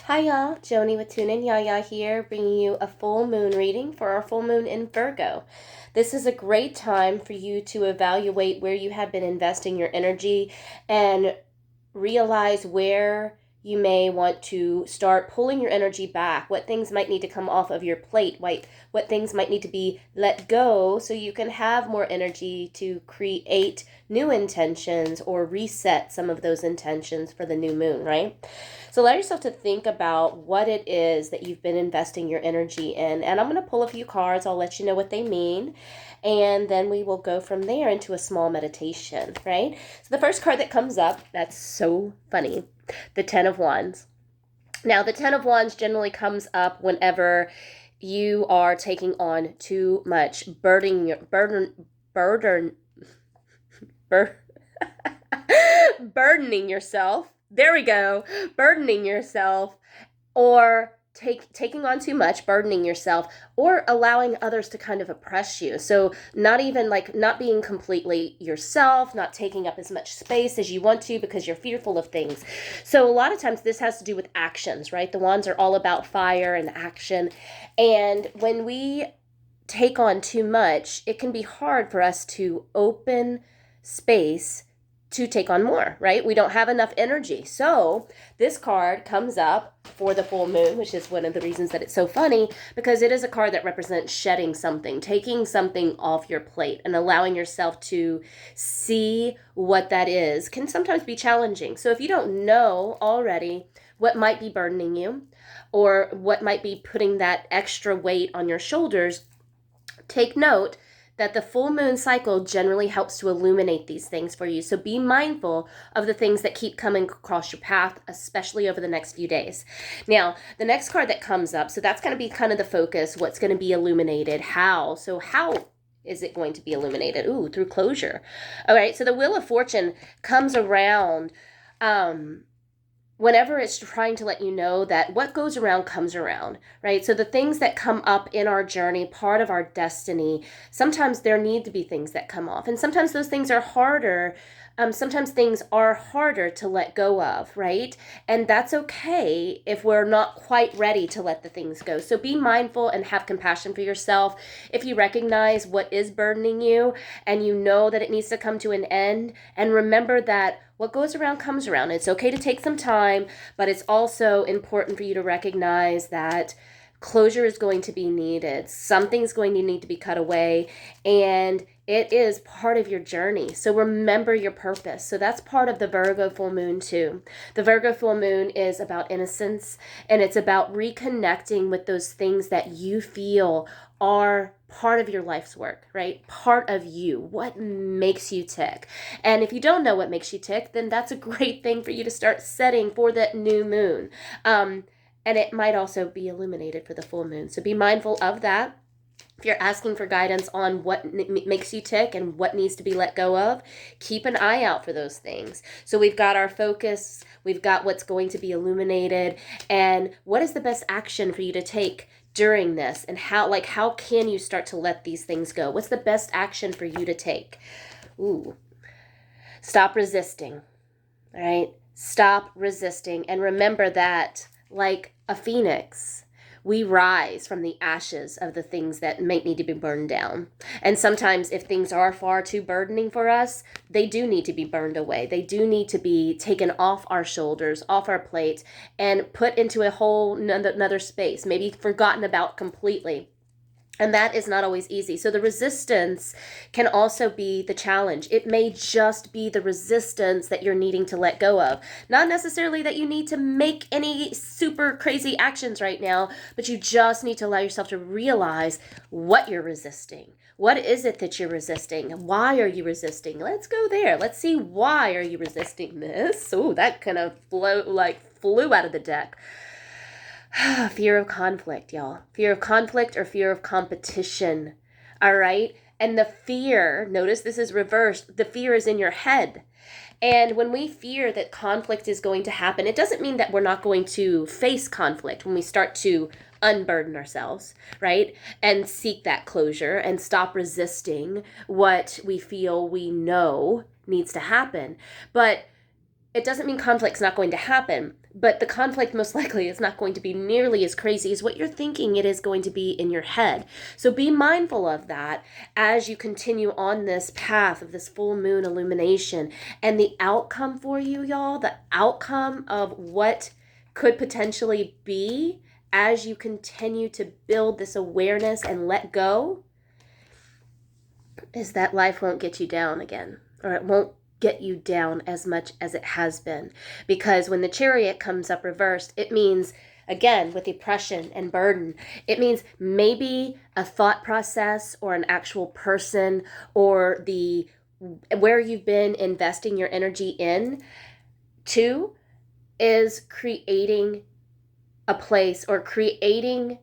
Hi y'all, Joni with Tune In Yaya here, bringing you a full moon reading for our full moon in Virgo. This is a great time for you to evaluate where you have been investing your energy and realize where you may want to start pulling your energy back, what things might need to come off of your plate, what things might need to be let go so you can have more energy to create new intentions or reset some of those intentions for the new moon, right? So allow yourself to think about what it is that you've been investing your energy in. And I'm going to pull a few cards. I'll let you know what they mean. And then we will go from there into a small meditation, right? So the first card that comes up, that's so funny, the Ten of Wands. Now, the Ten of Wands generally comes up whenever you are taking on too much, burdening yourself. There we go. Burdening yourself, or taking on too much, burdening yourself, or allowing others to kind of oppress you. So not even like not being completely yourself, not taking up as much space as you want to because you're fearful of things. So a lot of times this has to do with actions, right? The wands are all about fire and action. And when we take on too much, it can be hard for us to open space to take on more, right? We don't have enough energy. So this card comes up for the full moon, which is one of the reasons that it's so funny, because it is a card that represents shedding something, taking something off your plate and allowing yourself to see what that is can sometimes be challenging. So if you don't know already what might be burdening you or what might be putting that extra weight on your shoulders, take note that the full moon cycle generally helps to illuminate these things for you. So be mindful of the things that keep coming across your path, especially over the next few days. Now, the next card that comes up, so that's going to be kind of the focus, what's going to be illuminated, how. So how is it going to be illuminated? Ooh, through closure. All right, so the Wheel of Fortune comes around whenever it's trying to let you know that what goes around comes around, right? So the things that come up in our journey, part of our destiny, sometimes there need to be things that come off. And sometimes those things are harder. Sometimes things are harder to let go of, right? And that's okay if we're not quite ready to let the things go. So be mindful and have compassion for yourself. If you recognize what is burdening you and you know that it needs to come to an end, and remember that what goes around comes around. It's okay to take some time, but it's also important for you to recognize that closure is going to be needed. Something's going to need to be cut away, and it is part of your journey. So remember your purpose. So that's part of the Virgo full moon too. The Virgo full moon is about innocence, and it's about reconnecting with those things that you feel are part of your life's work, right? Part of you. What makes you tick? And if you don't know what makes you tick, then that's a great thing for you to start setting for that new moon. And it might also be illuminated for the full moon. So be mindful of that. If you're asking for guidance on what makes you tick and what needs to be let go of, keep an eye out for those things. So we've got our focus, we've got what's going to be illuminated, and what is the best action for you to take during this, and how can you start to let these things go? What's the best action for you to take? Ooh. Stop resisting. All right? Stop resisting, and remember that like a phoenix, we rise from the ashes of the things that might need to be burned down. And sometimes if things are far too burdening for us, they do need to be burned away. They do need to be taken off our shoulders, off our plate, and put into a whole another space, maybe forgotten about completely. And that is not always easy. So the resistance can also be the challenge. It may just be the resistance that you're needing to let go of. Not necessarily that you need to make any super crazy actions right now, but you just need to allow yourself to realize what you're resisting. What is it that you're resisting? Why are you resisting? Let's go there. Let's see, why are you resisting this? Oh, that kind of flew out of the deck. Fear of conflict, y'all. Fear of conflict or fear of competition. All right? And the fear, notice this is reversed. The fear is in your head. And when we fear that conflict is going to happen, it doesn't mean that we're not going to face conflict when we start to unburden ourselves, right? And seek that closure and stop resisting what we feel we know needs to happen. But it doesn't mean conflict's not going to happen. But the conflict most likely is not going to be nearly as crazy as what you're thinking it is going to be in your head. So be mindful of that as you continue on this path of this full moon illumination. And the outcome for you, y'all, the outcome of what could potentially be as you continue to build this awareness and let go, is that life won't get you down again, or it won't get you down as much as it has been. Because when the Chariot comes up reversed, it means, again, with oppression and burden, it means maybe a thought process or an actual person or the where you've been investing your energy in to is creating a place or creating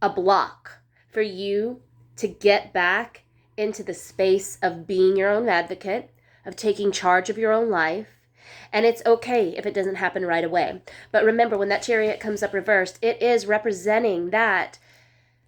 a block for you to get back into the space of being your own advocate, of taking charge of your own life. And it's okay if it doesn't happen right away. But remember, when that Chariot comes up reversed, it is representing that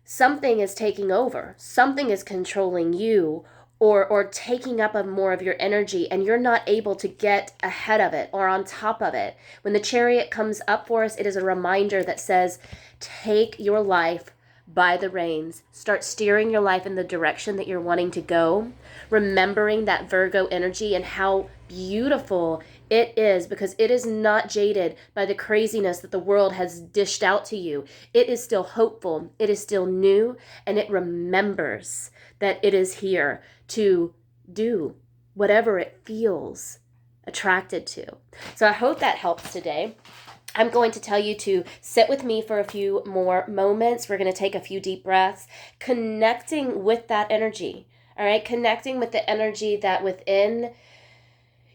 something is taking over, something is controlling you, or taking up more of your energy, and you're not able to get ahead of it or on top of it. When the Chariot comes up for us, it is a reminder that says, take your life by the reins. Start steering your life in the direction that you're wanting to go, remembering that Virgo energy and how beautiful it is, because it is not jaded by the craziness that the world has dished out to you. It is still hopeful, it is still new, and it remembers that it is here to do whatever it feels attracted to. So I hope that helps today. I'm going to tell you to sit with me for a few more moments. We're going to take a few deep breaths, connecting with that energy. All right, connecting with the energy that within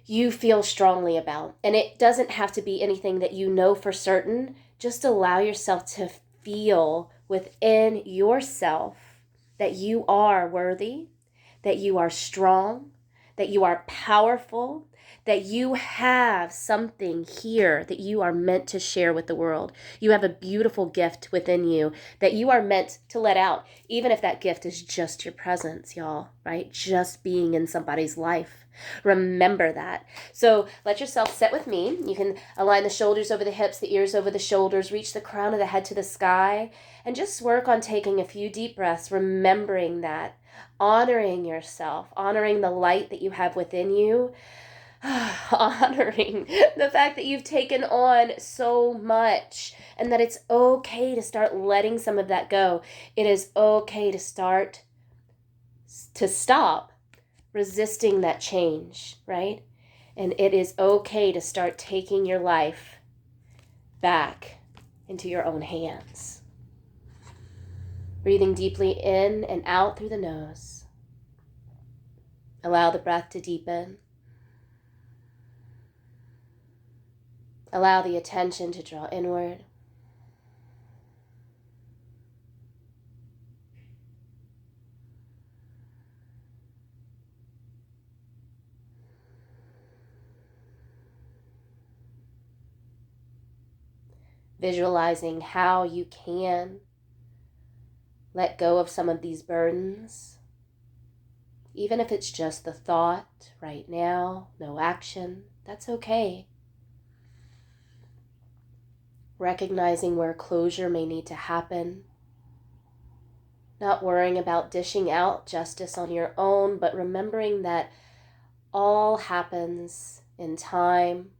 you feel strongly about. And it doesn't have to be anything that you know for certain. Just allow yourself to feel within yourself that you are worthy, that you are strong, that you are powerful, that you have something here that you are meant to share with the world. You have a beautiful gift within you that you are meant to let out, even if that gift is just your presence, y'all, right? Just being in somebody's life. Remember that. So let yourself sit with me. You can align the shoulders over the hips, the ears over the shoulders, reach the crown of the head to the sky, and just work on taking a few deep breaths, remembering that, honoring yourself, honoring the light that you have within you, honoring the fact that you've taken on so much and that it's okay to start letting some of that go. It is okay to stop resisting that change, right? And it is okay to start taking your life back into your own hands. Breathing deeply in and out through the nose. Allow the breath to deepen. Allow the attention to draw inward. Visualizing how you can let go of some of these burdens, even if it's just the thought right now, no action, that's okay. Recognizing where closure may need to happen. Not worrying about dishing out justice on your own, but remembering that all happens in time.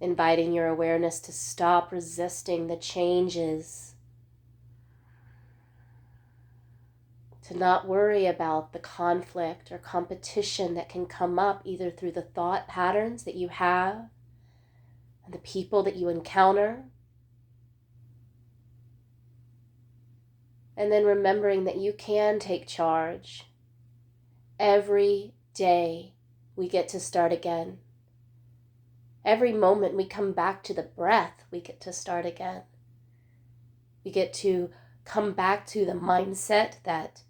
Inviting your awareness to stop resisting the changes. To not worry about the conflict or competition that can come up either through the thought patterns that you have and the people that you encounter. And then remembering that you can take charge. Every day we get to start again. Every moment we come back to the breath, we get to start again. We get to come back to the mindset that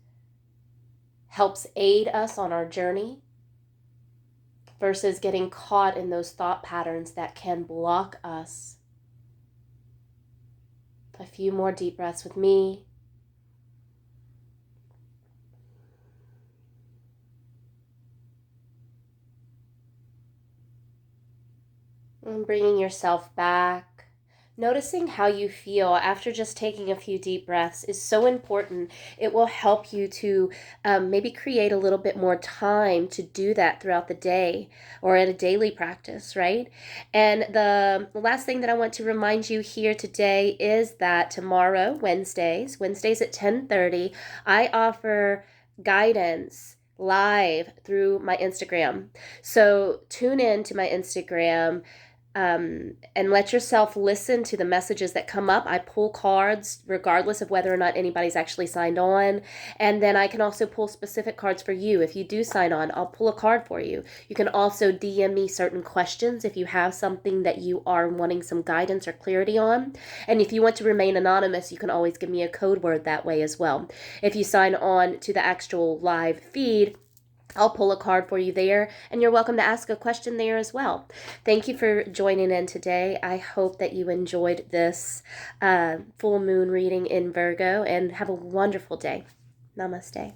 helps aid us on our journey versus getting caught in those thought patterns that can block us. A few more deep breaths with me. And bringing yourself back. Noticing how you feel after just taking a few deep breaths is so important. It will help you to maybe create a little bit more time to do that throughout the day or at a daily practice, right? And the last thing that I want to remind you here today is that tomorrow, Wednesdays at 10:30, I offer guidance live through my Instagram. So tune in to my Instagram, and let yourself listen to the messages that come up. I pull cards regardless of whether or not anybody's actually signed on. And then I can also pull specific cards for you. If you do sign on, I'll pull a card for you. You can also DM me certain questions if you have something that you are wanting some guidance or clarity on. And if you want to remain anonymous, you can always give me a code word that way as well. If you sign on to the actual live feed, I'll pull a card for you there, and you're welcome to ask a question there as well. Thank you for joining in today. I hope that you enjoyed this full moon reading in Virgo, and have a wonderful day. Namaste.